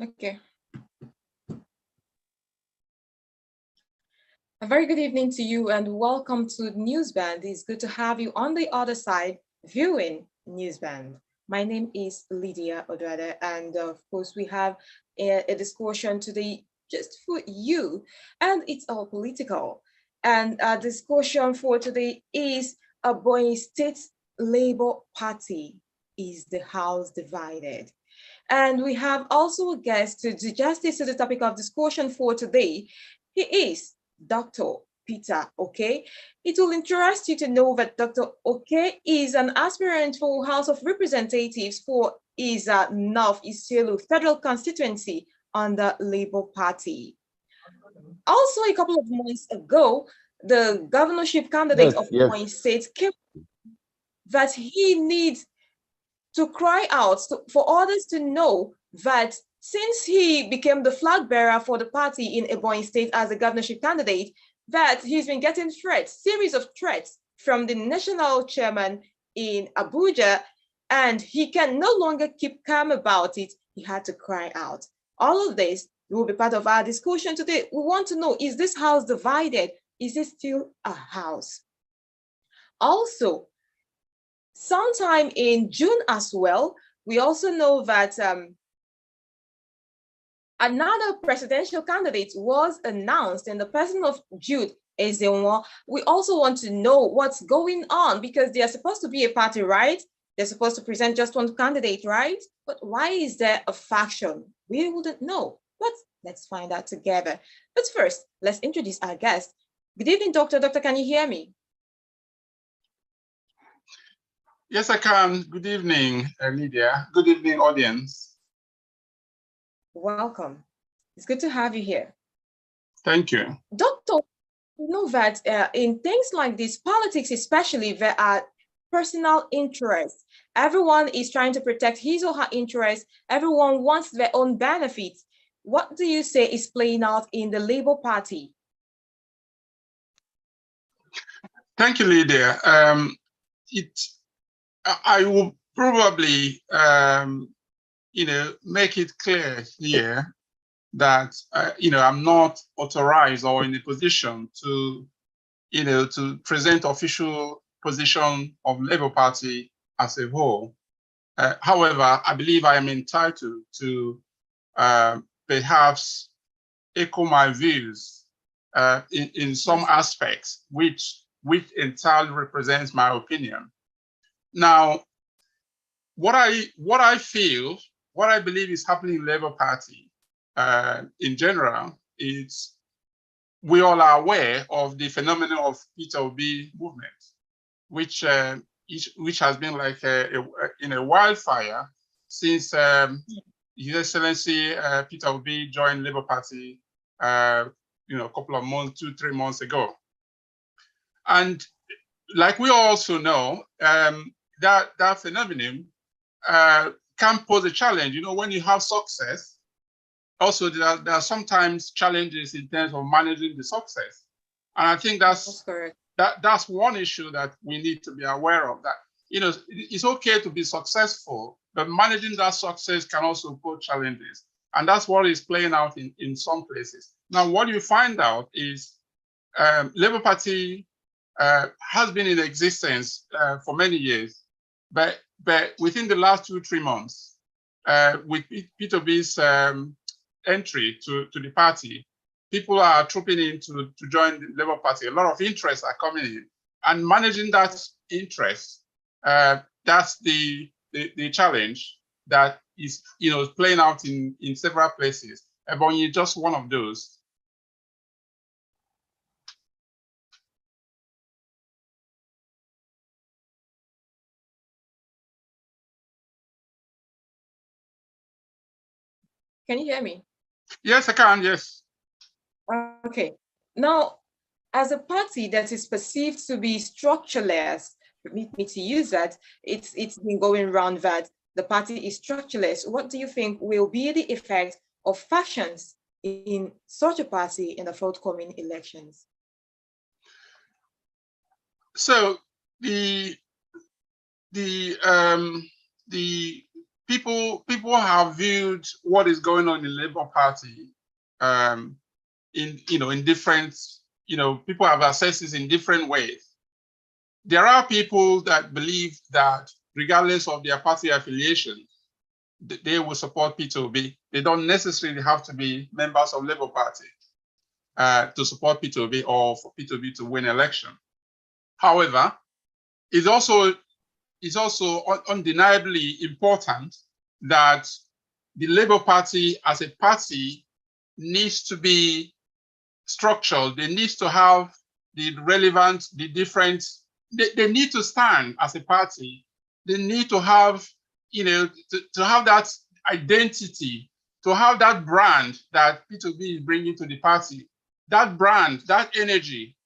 Okay. A very good evening to you and welcome to Newsband. It's good to have you on the other side viewing Newsband. My name is Lydia Odrada, and of course, we have a discussion today just for you, and it's all political. And our discussion for today is Ebonyi State Labour Party. Is the house divided? And we have also a guest to justice to the topic of discussion for today. He is Dr. Peter Okey. It will interest you to know that Dr. Okey is an aspirant for House of Representatives for his North Isiolo Federal Constituency under Labour Party. Also, a couple of months ago, the governorship candidate of Ebonyi State came that he needs to cry out for others to know that since he became the flag bearer for the party in Ebonyi State as a governorship candidate, that he's been getting threats, series of threats from the national chairman in Abuja, and he can no longer keep calm about it. He had to cry out. All of this will be part of our discussion today. We want to know, is this house divided? Is it still a house? Also, sometime in June as well, we also know that another presidential candidate was announced in the person of Jude Ezenwa. We also want to know what's going on because they are supposed to be a party, right? They're supposed to present just one candidate, right? But why is there a faction? We wouldn't know, but let's find out together. But first, let's introduce our guest. Good evening, Doctor. Doctor, can you hear me? Yes, I can. Good evening, Lydia. Good evening, audience. Welcome. It's good to have you here. Thank you. Doctor, you know that in things like this, politics especially, there are personal interests. Everyone is trying to protect his or her interests. Everyone wants their own benefits. What do you say is playing out in the Labour Party? Thank you, Lydia. I will probably, make it clear here that, I'm not authorized or in a position to, to present official position of Labour Party as a whole. However, I believe I am entitled to perhaps echo my views in some aspects, which entirely represents my opinion. Now, what I feel, what I believe is happening in Labour Party in general is we all are aware of the phenomenon of Peter Obi movement, which has been like a wildfire since His Excellency Peter Obi joined Labour Party, a couple of months, 2-3 months ago, and like we also know, that phenomenon can pose a challenge. When you have success, also there are sometimes challenges in terms of managing the success, and I think that's one issue that we need to be aware of. That it's okay to be successful, but managing that success can also pose challenges, and that's what is playing out in some places. Now, what you find out is Labour Party has been in existence for many years, but within the last 2-3 months, with Peter B's entry to the party, people are trooping in to join the Labour Party. A lot of interests are coming in, and managing that interest, that's the challenge that is playing out in several places. Ebonyi is just one of those. Can you hear me? Yes, I can, yes. Okay. Now, as a party that is perceived to be structureless, permit me to use that, it's been going around that the party is structureless. What do you think will be the effect of factions in such a party in the forthcoming elections? So the people have viewed what is going on in the Labour Party in different, people have assessed this in different ways. There are people that believe that regardless of their party affiliation, they will support P2B. They don't necessarily have to be members of Labour Party to support P2B or for P2B to win election. However, it's also undeniably important that the Labour Party as a party needs to be structured. They need to have the relevant, the different, they need to stand as a party. They need to have, to have that identity, to have that brand that P2B is bringing to the party. That brand, that energy,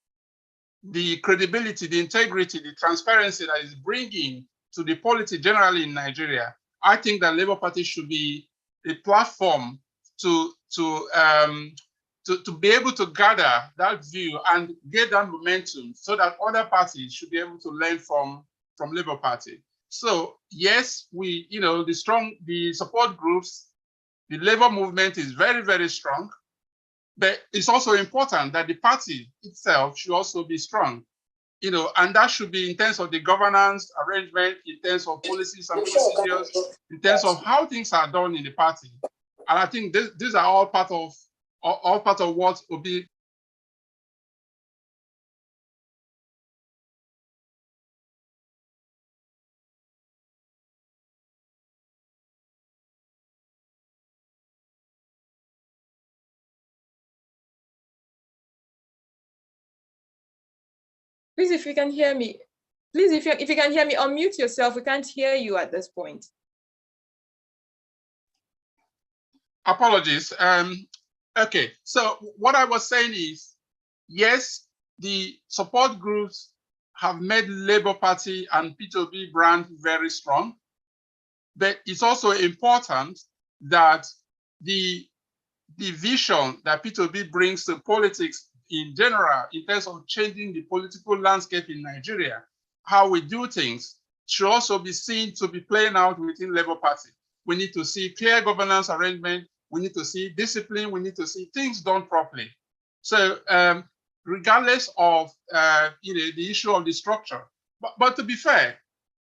the credibility, the integrity, the transparency that is bringing to the polity generally in Nigeria. I think that Labour Party should be a platform to be able to gather that view and get that momentum so that other parties should be able to learn from Labour Party. So yes, the support groups, the Labour movement is very, very strong, but it's also important that the party itself should also be strong, and that should be in terms of the governance arrangement, in terms of policies and procedures, in terms of how things are done in the party. And I think these are all part of what will be. Please, if you can hear me, please, if you can hear me, unmute yourself. We can't hear you at this point. Apologies. Okay, so what I was saying is, yes, the support groups have made Labour Party and P2B brand very strong, but it's also important that the vision that P2B brings to politics in general, in terms of changing the political landscape in Nigeria, how we do things, should also be seen to be playing out within Labour Party. We need to see clear governance arrangement. We need to see discipline. We need to see things done properly. So regardless of the issue of the structure, but to be fair,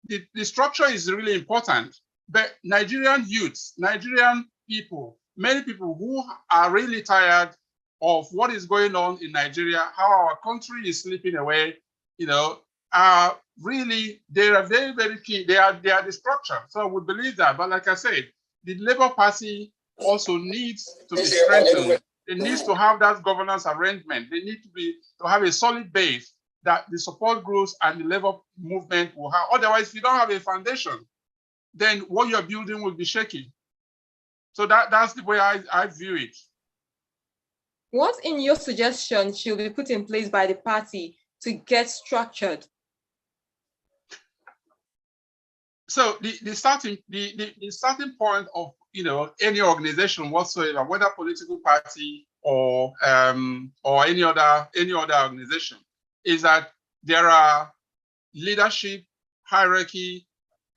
the structure is really important. But Nigerian youths, Nigerian people, many people who are really tired of what is going on in Nigeria, how our country is slipping away, are really, they are very, very key. They are the structure. So we believe that. But like I said, the Labour Party also needs to be strengthened. It needs to have that governance arrangement. They need to have a solid base that the support groups and the Labour movement will have. Otherwise, if you don't have a foundation, then what you're building will be shaky. So that's the way I view it. What in your suggestion should be put in place by the party to get structured? So the starting point of any organization whatsoever, whether political party or any other organization, is that there are leadership, hierarchy,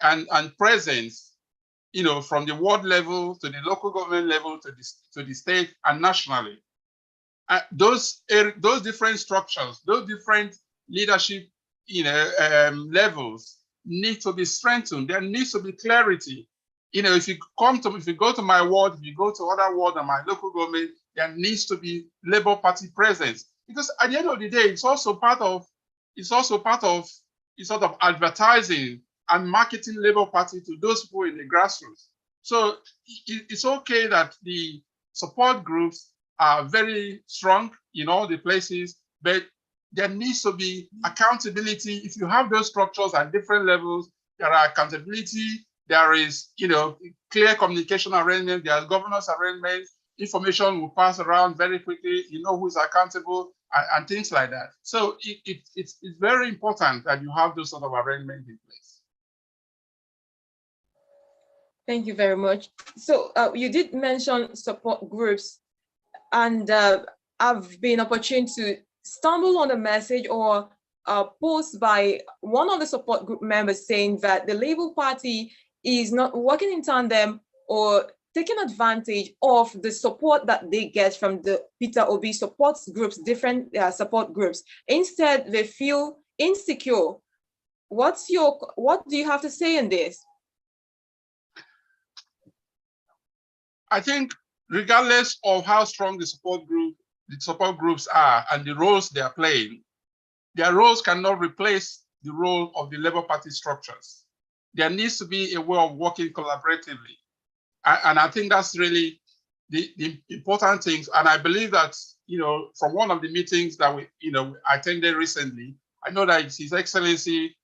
and presence, from the ward level to the local government level to the state and nationally. Those different structures, those different leadership, levels need to be strengthened. There needs to be clarity. If you go to my ward, if you go to other ward and my local government, there needs to be Labour Party presence, because at the end of the day, it's also part of sort of advertising and marketing Labour Party to those people in the grassroots. So it's okay that the support groups are very strong in all the places, but there needs to be accountability. If you have those structures at different levels, there are accountability, there is clear communication arrangement, there are governance arrangements, information will pass around very quickly, who's accountable, and things like that. So it's very important that you have those sort of arrangements in place. Thank you very much. So you did mention support groups, and I've been opportune to stumble on a message or a post by one of the support group members saying that the Labour Party is not working in tandem or taking advantage of the support that they get from the Peter Obi support groups, different support groups. Instead, they feel insecure. What do you have to say in this? I think regardless of how strong the support groups are and the roles they are playing, their roles cannot replace the role of the Labour Party structures. There needs to be a way of working collaboratively. And I think that's really the important things. And I believe that, from one of the meetings that we, attended recently, I know that His Excellency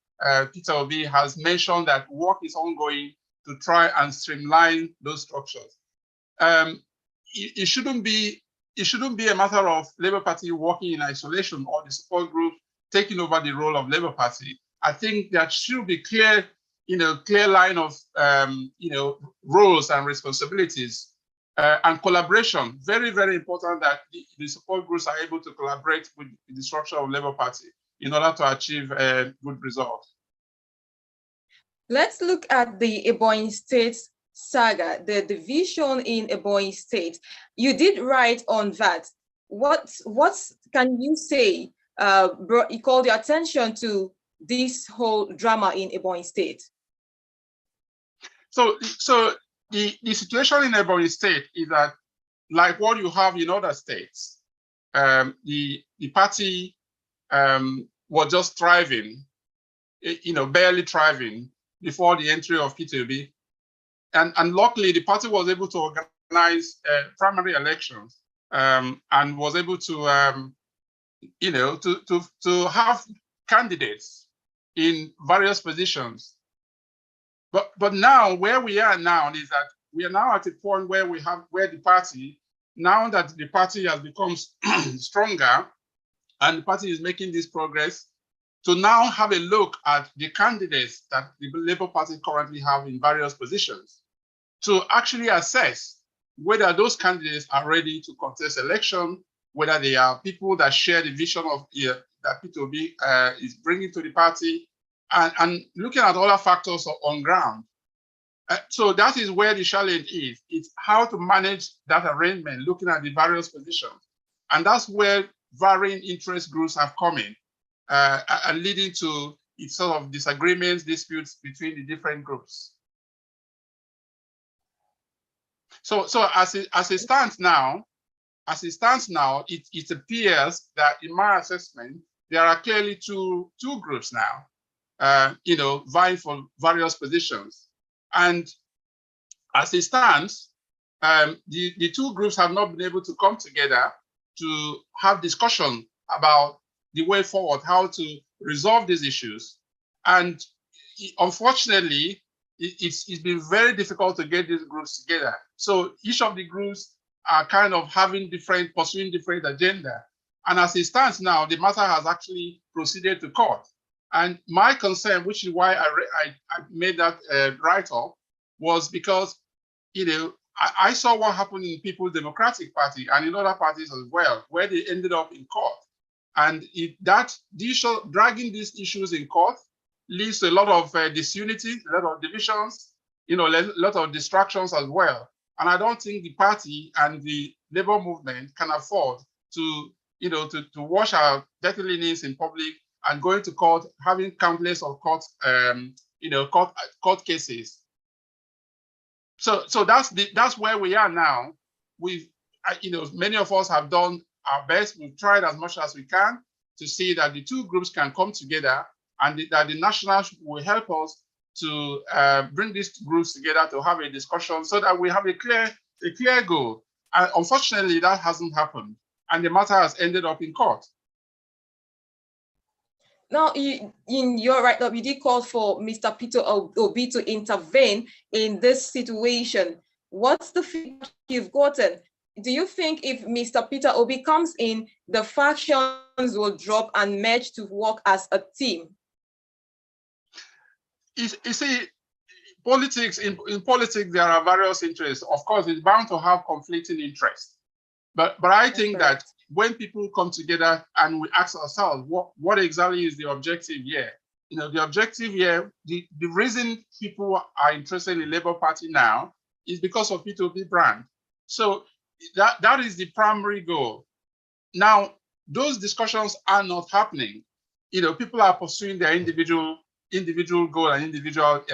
Peter Obi has mentioned that work is ongoing to try and streamline those structures. It shouldn't be a matter of Labour Party working in isolation or the support group taking over the role of Labour Party. I think there should be clear line of roles and responsibilities and collaboration. Very, very important that the support groups are able to collaborate with the structure of Labour Party in order to achieve good results. Let's look at the Ebonyi State saga, the division in Ebonyi State. You did write on that. What can you say you called your attention to this whole drama in Ebonyi State? So the situation in Ebonyi State is that, like what you have in other states, the party was just thriving, barely thriving before the entry of PTB. And luckily, the party was able to organize primary elections and was able to, to have candidates in various positions. But now, where we are now is that we are now at a point where the party, now that the party has become stronger and the party is making this progress, to now have a look at the candidates that the Labour Party currently have in various positions, to actually assess whether those candidates are ready to contest election, whether they are people that share the vision of that P2B is bringing to the party, and looking at other factors on ground. So that is where the challenge is. It's how to manage that arrangement, looking at the various positions. And that's where varying interest groups have come in, and leading to sort of disagreements, disputes between the different groups. So as it stands now, it appears that in my assessment, there are clearly two groups now, vying for various positions. And as it stands, the two groups have not been able to come together to have discussion about the way forward, how to resolve these issues. And unfortunately, it's been very difficult to get these groups together. So each of the groups are kind of pursuing different agenda. And as it stands now, the matter has actually proceeded to court. And my concern, which is why I made that write-up, was because, I saw what happened in People's Democratic Party and in other parties as well, where they ended up in court. And dragging these issues in court leads to a lot of disunity, a lot of divisions, a lot of distractions as well. And I don't think the party and the labor movement can afford to wash our dirty linens in public and going to court, having countless of court cases. So that's where we are now. Many of us have done our best. We've tried as much as we can to see that the two groups can come together, and that the national will help us to bring these groups together to have a discussion so that we have a clear goal. And unfortunately, that hasn't happened, and the matter has ended up in court. Now, in your write-up, you did call for Mr. Peter Obi to intervene in this situation. What's the feedback you've gotten? Do you think if Mr. Peter Obi comes in, the factions will drop and merge to work as a team? You see, politics, in politics, there are various interests. Of course, it's bound to have conflicting interests. But I think that when people come together and we ask ourselves, what exactly is the objective here? the objective here, the reason people are interested in the Labour Party now is because of P2P brand. So that is the primary goal. Now, those discussions are not happening. People are pursuing their individual goal and individual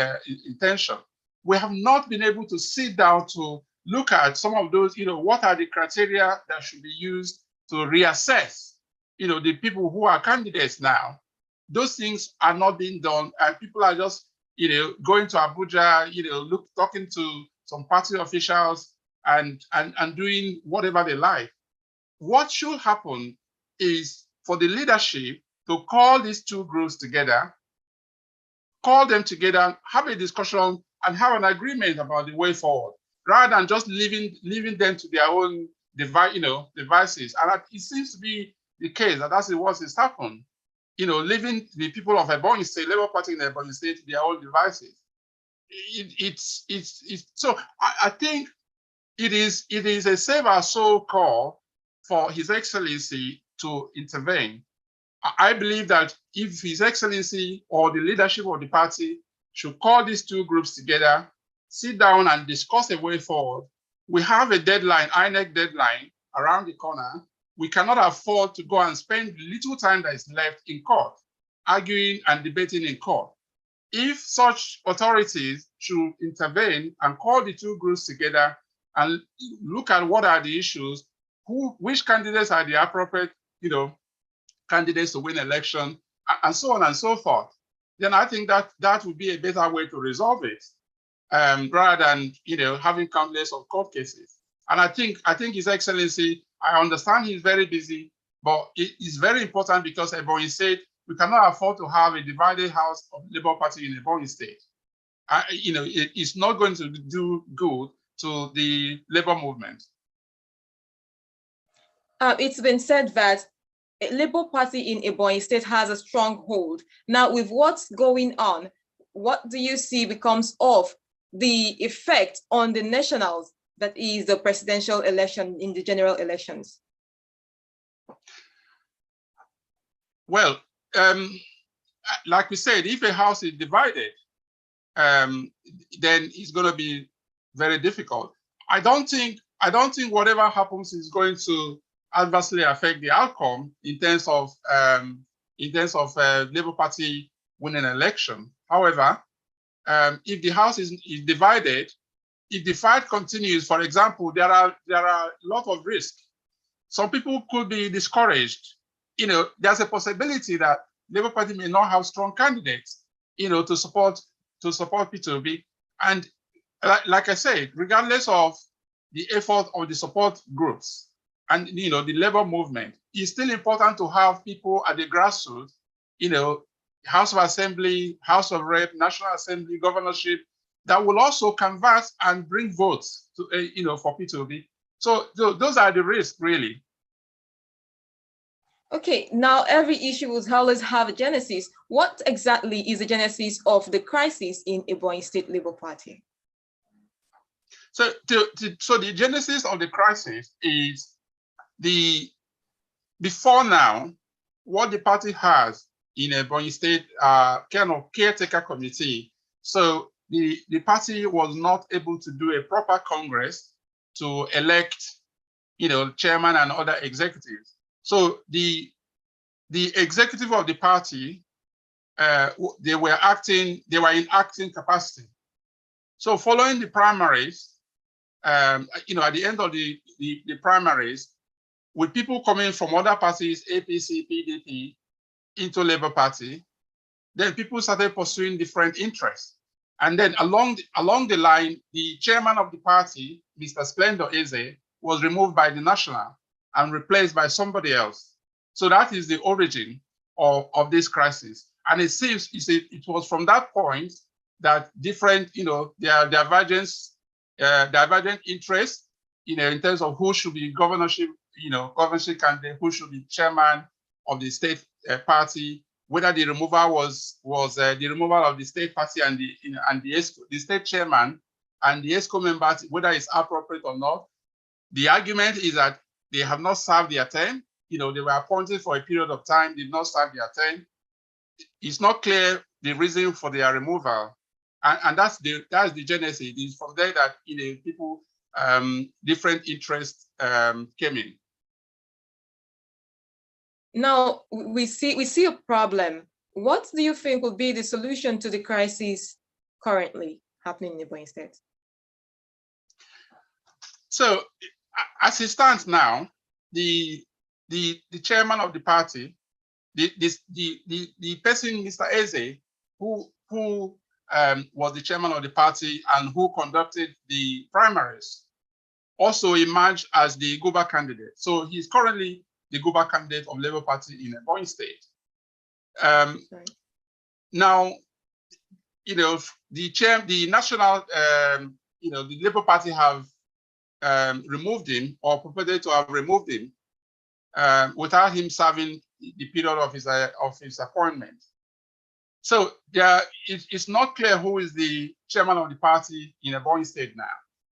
intention. We have not been able to sit down to look at some of those, what are the criteria that should be used to reassess, the people who are candidates now. Those things are not being done, and people are just, going to Abuja, talking to some party officials and doing whatever they like. What should happen is for the leadership to call these two groups together, have a discussion, and have an agreement about the way forward, rather than just leaving them to their own devices. And it seems to be the case that that's what has happened. Leaving the people of Ebonyi State, Labour Party in Ebonyi State, to their own devices. So I think it is a save our soul call for His Excellency to intervene. I believe that if His Excellency or the leadership of the party should call these two groups together, sit down and discuss a way forward. We have a deadline, INEC deadline, around the corner. We cannot afford to go and spend little time that is left in court, arguing and debating in court. If such authorities should intervene and call the two groups together and look at what are the issues, which candidates are the appropriate, candidates to win election, and so on and so forth, then I think that would be a better way to resolve it, rather than having countless of court cases. And I think His Excellency, I understand he's very busy, but it is very important because Ebonyi State, we cannot afford to have a divided house of Labour Party in Ebonyi State. It's not going to do good to the labor movement. It's been said that Labour Party in Ebonyi State has a strong hold. Now, with what's going on, what do you see becomes of the effect on the nationals, that is the presidential election, in the general elections? Well, like we said, if a house is divided, then it's going to be very difficult. I don't think whatever happens is going to adversely affect the outcome in terms of Labour Party winning an election. However, if the house is divided, if the fight continues, for example, there are a lot of risks. Some people could be discouraged. There's a possibility that Labour Party may not have strong candidates, to support P2B. And like I said, regardless of the effort of the support groups and the labor movement, it's still important to have people at the grassroots, House of Assembly, House of Rep, National Assembly, governorship, that will also canvass and bring votes to, for P2B. So those are the risks, really. Okay, now every issue will always have a genesis. What exactly is the genesis of the crisis in Ebonyi State Labour Party? So the genesis of the crisis is before now, what the party has in Ebonyi State kind of caretaker committee. So the party was not able to do a proper Congress to elect, chairman and other executives. So the executive of the party, they were in acting capacity. So following the primaries, at the end of the primaries, with people coming from other parties, APC, PDP, into Labour Party, then people started pursuing different interests. And then along the line, the chairman of the party, Mr. Splendor Eze, was removed by the National and replaced by somebody else. So that is the origin of this crisis. And it seems it was from that point that different, divergent interests, in terms of who should be governorship candidate, who should be chairman of the state party, whether the removal was the removal of the state party and the state chairman and the ESCO members, whether it's appropriate or not. The argument is that they have not served their term. They were appointed for a period of time, did not serve their term. It's not clear the reason for their removal. And that's the genesis. It is from there that people different interests came in. Now we see a problem. What do you think will be the solution to the crisis currently happening in Ebonyi State? So as it stands now, the chairman of the party, the person, Mr. Eze, who was the chairman of the party and who conducted the primaries, also emerged as the Guba candidate. So he's currently the Guba candidate of Labour Party in Ebonyi State. Now, the national, the Labour Party have removed him or purported to have removed him without him serving the period of his appointment. So it's not clear who is the chairman of the party in Ebonyi State now.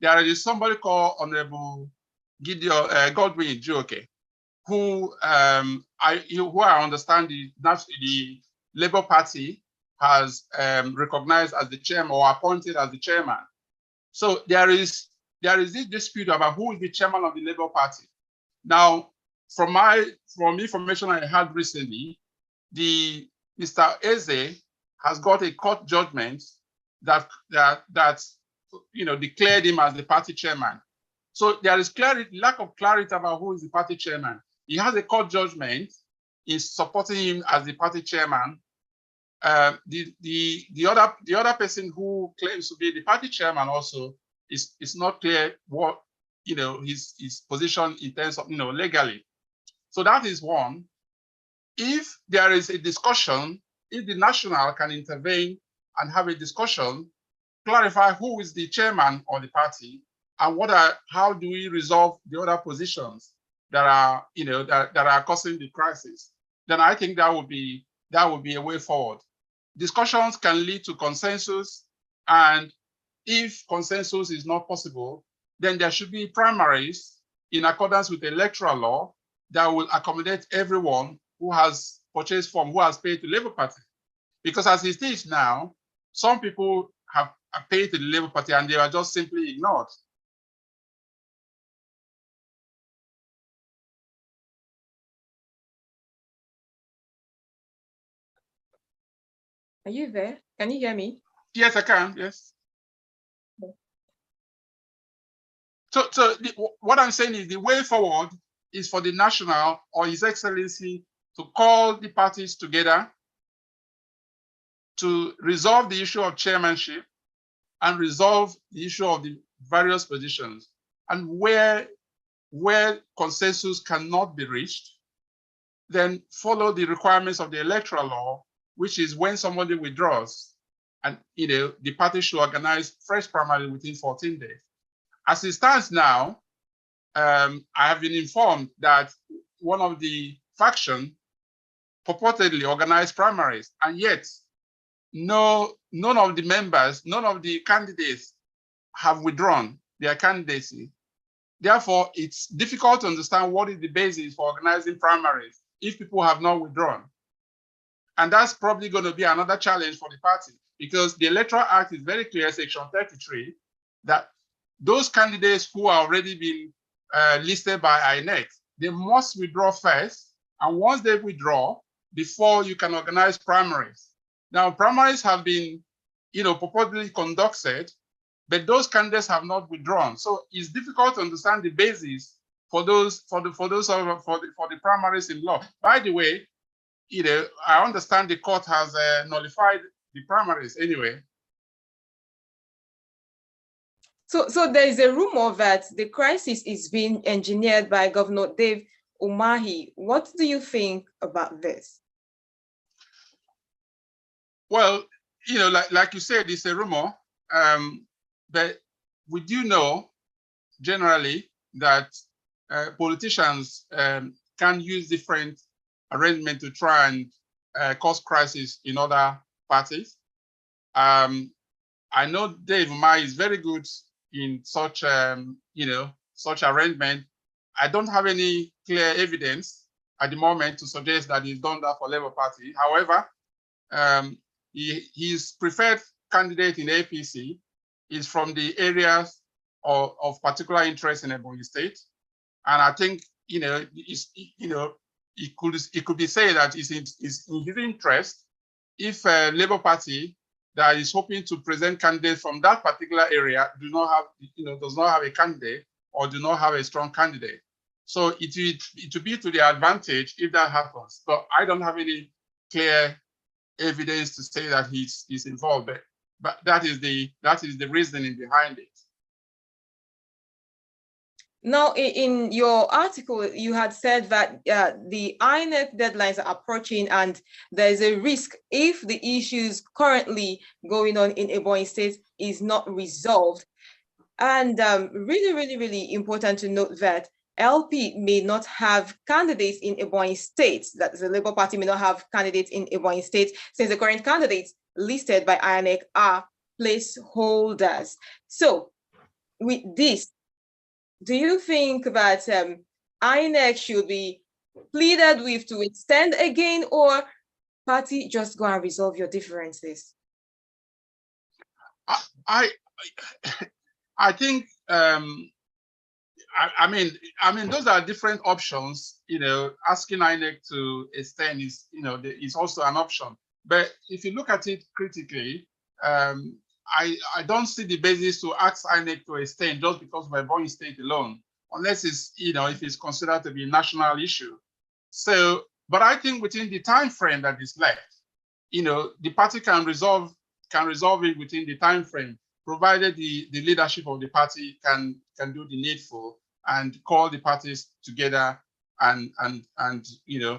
There is somebody called Honorable Godwin Okey, who I understand the Labour Party has recognized as the chairman or appointed as the chairman. So there is this dispute about who is the chairman of the Labour Party. Now, from information I had recently, Mr. Eze has got a court judgment that declared him as the party chairman. So there is lack of clarity about who is the party chairman. He has a court judgment in supporting him as the party chairman. The other person who claims to be the party chairman also is not clear what his position in terms of legally. So that is one. If there is a discussion, if the national can intervene and have a discussion, clarify who is the chairman of the party and how do we resolve the other positions that are that are causing the crisis, then I think that would be a way forward. Discussions can lead to consensus, and if consensus is not possible, then there should be primaries in accordance with the electoral law that will accommodate everyone who has purchased from, who has paid to Labour Party. Because as it is now, some people have paid to the Labour Party and they are just simply ignored. Are you there? Can you hear me? Yes, I can. Yes. So what I'm saying is the way forward is for the national or His Excellency to call the parties together to resolve the issue of chairmanship and resolve the issue of the various positions. And where consensus cannot be reached, then follow the requirements of the electoral law, which is when somebody withdraws, and the party should organize fresh primary within 14 days. As it stands now, I have been informed that one of the faction purportedly organized primaries, and yet none of the members, none of the candidates have withdrawn their candidacy. Therefore, it's difficult to understand what is the basis for organizing primaries if people have not withdrawn. And that's probably going to be another challenge for the party, because the Electoral Act is very clear, Section 33, that those candidates who are already been listed by INEC, they must withdraw first. And once they withdraw, before you can organize primaries. Now, primaries have been, purportedly conducted, but those candidates have not withdrawn. So it's difficult to understand the basis for the primaries in law. By the way, I understand the court has nullified the primaries anyway. So there is a rumor that the crisis is being engineered by Governor Dave Umahi. What do you think about this? Well, like you said, it's a rumor, but we do know generally that politicians can use different arrangements to try and cause crisis in other parties. I know Dave Umahi is very good in such, such arrangement. I don't have any clear evidence at the moment to suggest that he's done that for Labour Party. However, his preferred candidate in APC is from the areas of particular interest in Ebonyi State, and I think it could be said that it's in his interest if a Labour Party that is hoping to present candidates from that particular area does not have a candidate or do not have a strong candidate. So it will be to the advantage if that happens. But I don't have any clear evidence to say that he's involved, but that is the reasoning behind it. Now, in your article, you had said that the INEC deadlines are approaching and there's a risk if the issues currently going on in Ebonyi State is not resolved. And really important to note that LP may not have candidates in Ebonyi State, that the Labour Party may not have candidates in Ebonyi State, since the current candidates listed by INEC are placeholders. So with this, do you think that INEC should be pleaded with to extend again, or party just go and resolve your differences? I think I mean those are different options. Asking INEC to extend is is also an option. But if you look at it critically, I don't see the basis to ask INEC to extend just because of Ebonyi State alone, unless it's if it's considered to be a national issue. So, but I think within the time frame that is left, the party can resolve it within the time frame, provided the leadership of the party can do the needful and call the parties together and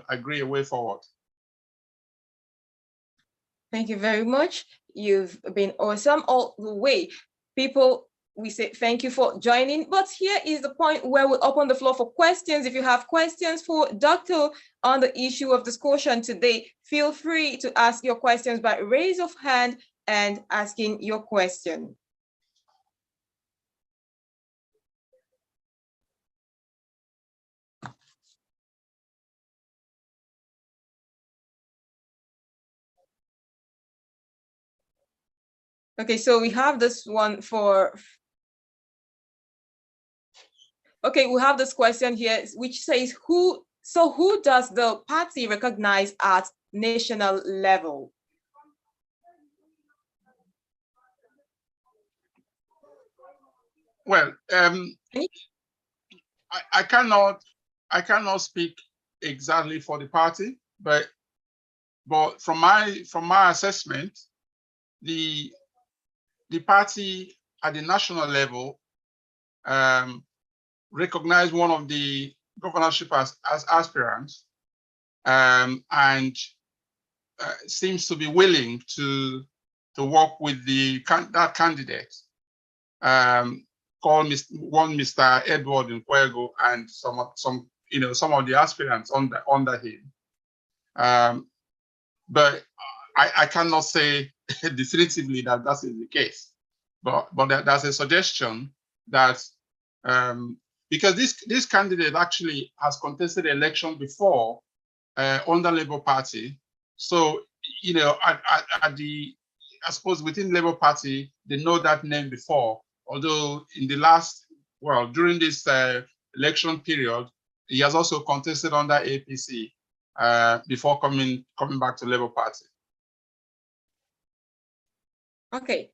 agree a way forward. Thank you very much. You've been awesome all the way. People, we say thank you for joining. But here is the point where we'll open the floor for questions. If you have questions for Dr. on the issue of discussion today, feel free to ask your questions by raise of hand and asking your question. Okay, so we have this one for, okay, we have this question here, which says, who does the party recognize at national level? Well, I cannot speak exactly for the party, but from my assessment, the party at the national level recognize one of the governorship as aspirants, and seems to be willing to work with that candidate, called Mr. Edward Nkwego, and some of the aspirants under him. But I cannot say definitively that is the case. But there's a suggestion that because this candidate actually has contested election before under Labour Party, so I suppose within Labour Party they know that name before. Although in the during this election period, he has also contested under APC before coming back to Labour Party. Okay.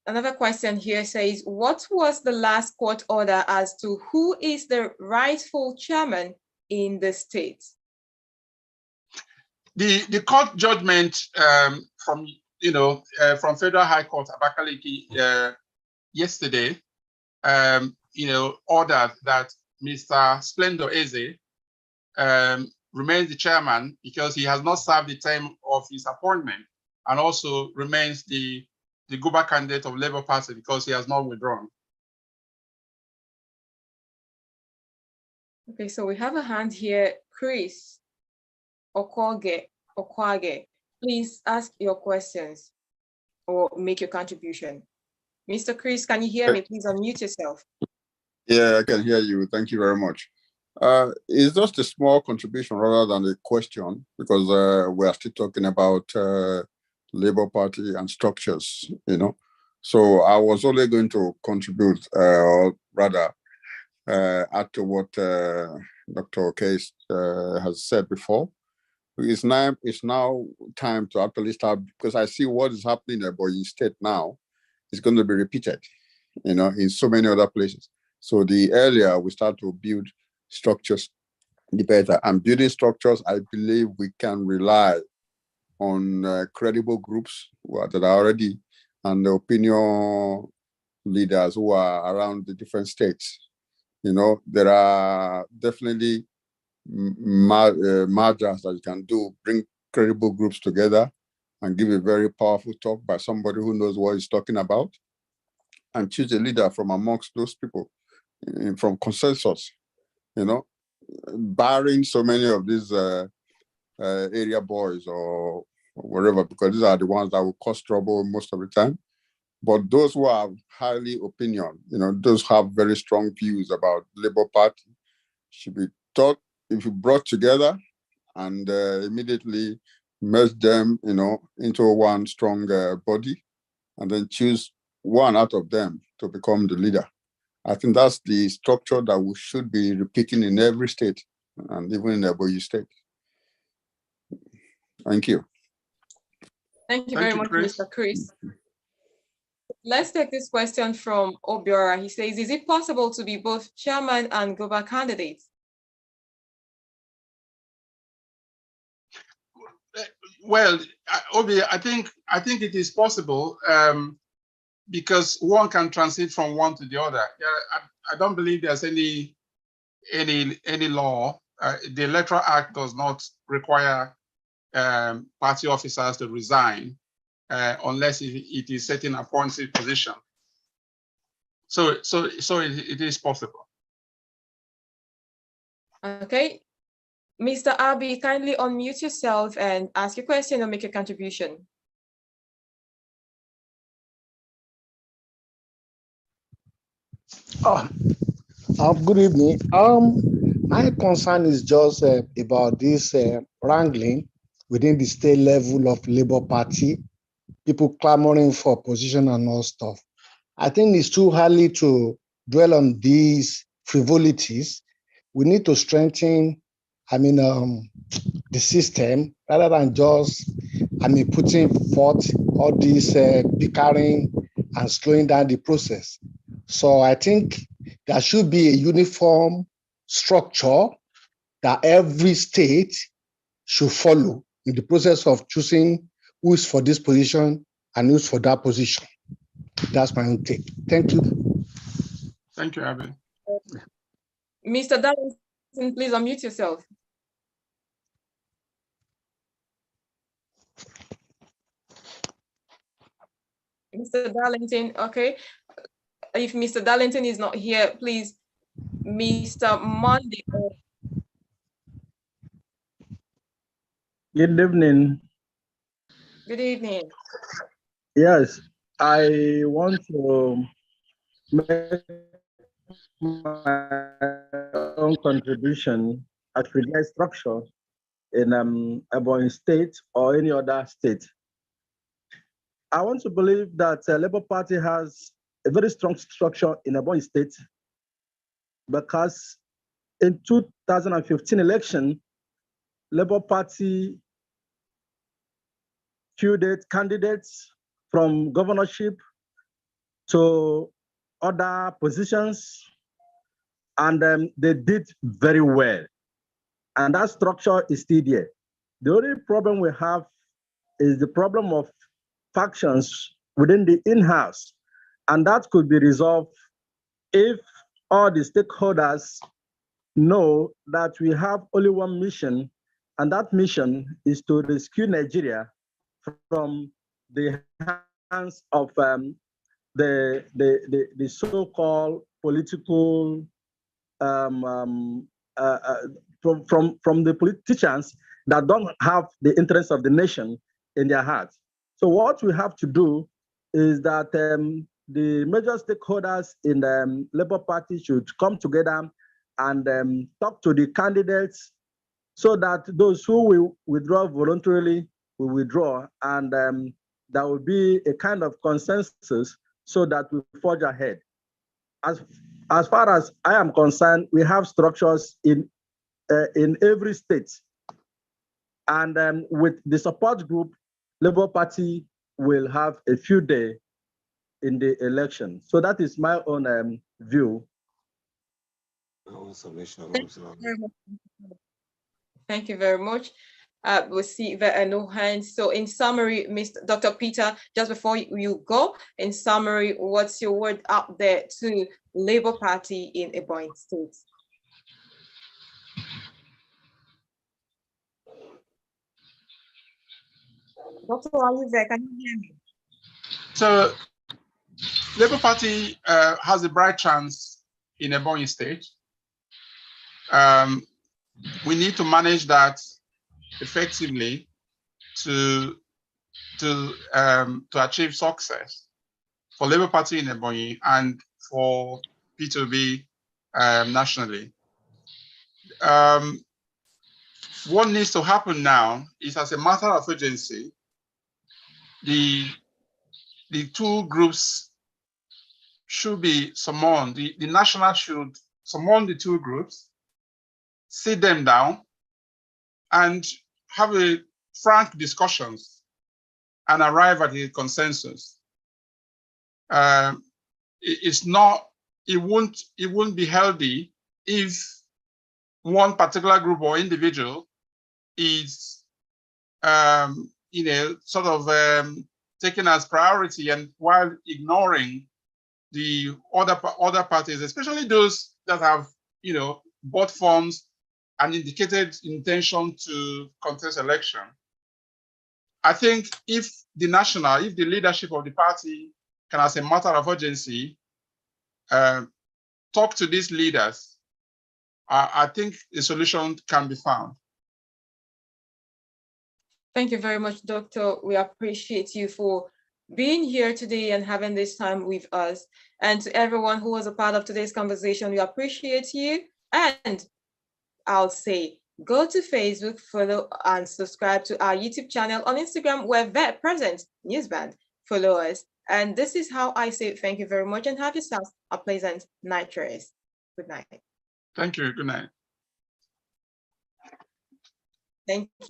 Another question here says, what was the last court order as to who is the rightful chairman in the state? The court judgment from Federal High Court Abakaliki yesterday, ordered that Mr. Splendor Eze remains the chairman because he has not served the term of his appointment, and also remains the Guba candidate of Labour Party because he has not withdrawn. Okay, so we have a hand here, Chris Okwage. Please ask your questions or make your contribution. Mr. Chris, can you hear me? Please unmute yourself. Yeah, I can hear you. Thank you very much. It's just a small contribution rather than a question, because we are still talking about Labour Party and structures, So I was only going to contribute, or rather, add to what Dr. Okey has said before. It's now time to actually start, because I see what is happening in Ebonyi State now is going to be repeated, in so many other places. So the earlier we start to build structures, the better. And building structures, I believe we can rely on credible groups that are already, and the opinion leaders who are around the different states. There are definitely mergers that you can do, bring credible groups together and give a very powerful talk by somebody who knows what he's talking about, and choose a leader from amongst those people, from consensus, barring so many of these area boys or whatever, because these are the ones that will cause trouble most of the time. But those who have highly opinion, those who have very strong views about Labour Party should be taught, if you brought together and immediately merge them, into one strong body, and then choose one out of them to become the leader. I think that's the structure that we should be repeating in every state, and even in Ebonyi State. Thank you. Thank you very much, Mr. Chris. Let's take this question from Obiora. He says, is it possible to be both chairman and global candidate? Well, Obi, I think it is possible, because one can transit from one to the other. Yeah, I don't believe there's any law. The Electoral Act does not require party officers to resign unless it is set in a appointed position. So it is possible. Okay. Mr. Abi, kindly unmute yourself and ask your question or make a contribution. Good evening. My concern is just about this wrangling within the state level of Labour Party, people clamoring for position and all stuff. I think it's too early to dwell on these frivolities. We need to strengthen, the system rather than just, putting forth all this bickering and slowing down the process. So I think there should be a uniform structure that every state should follow in the process of choosing who is for this position and who's for that position. That's my own take. Thank you. Thank you, Abby. Mr. Darlington, please unmute yourself. Mr. Darlington, okay. If Mr. Darlington is not here, please, Mr. Monday. Good evening. Good evening. Yes, I want to make my own contribution as regards structure in Ebonyi State or any other state. I want to believe that Labour Party has a very strong structure in Ebonyi State, because in 2015 election, Labour Party fielded candidates from governorship to other positions, and they did very well. And that structure is still there. The only problem we have is the problem of factions within the in-house, and that could be resolved if all the stakeholders know that we have only one mission, and that mission is to rescue Nigeria from the hands of the so-called political from the politicians that don't have the interests of the nation in their hearts. So what we have to do is that the major stakeholders in the Labour Party should come together and talk to the candidates, so that those who will withdraw voluntarily will withdraw, and there will be a kind of consensus so that we forge ahead. As far as I am concerned, we have structures in every state. And with the support group, Labour Party will have a few days in the election. So that is my own view. Thank you very much. We see there are no hands. So in summary, Mr. Dr. Peter, just before you go, in summary, what's your word out there to Labour Party in Ebonyi State? Doctor, are you there? Can you hear me? So Labour Party has a bright chance in Ebonyi State. We need to manage that effectively to achieve success for Labour Party in Ebonyi and for P2B nationally. What needs to happen now is, as a matter of urgency, the two groups should be summoned. The national should summon the two groups, sit them down, and have a frank discussions and arrive at a consensus. It won't be healthy if one particular group or individual is sort of taken as priority, and while ignoring the other parties, especially those that have bought forms and indicated intention to contest election. I think if the leadership of the party can, as a matter of urgency, talk to these leaders, I think a solution can be found. Thank you very much, Doctor. We appreciate you for being here today and having this time with us. And to everyone who was a part of today's conversation, we appreciate you. And I'll say, go to Facebook, follow and subscribe to our YouTube channel. On Instagram, we're very present, Newsband. Follow us. And this is how I say thank you very much, and have yourself a pleasant night rest. Good night. Thank you. Good night. Thank you.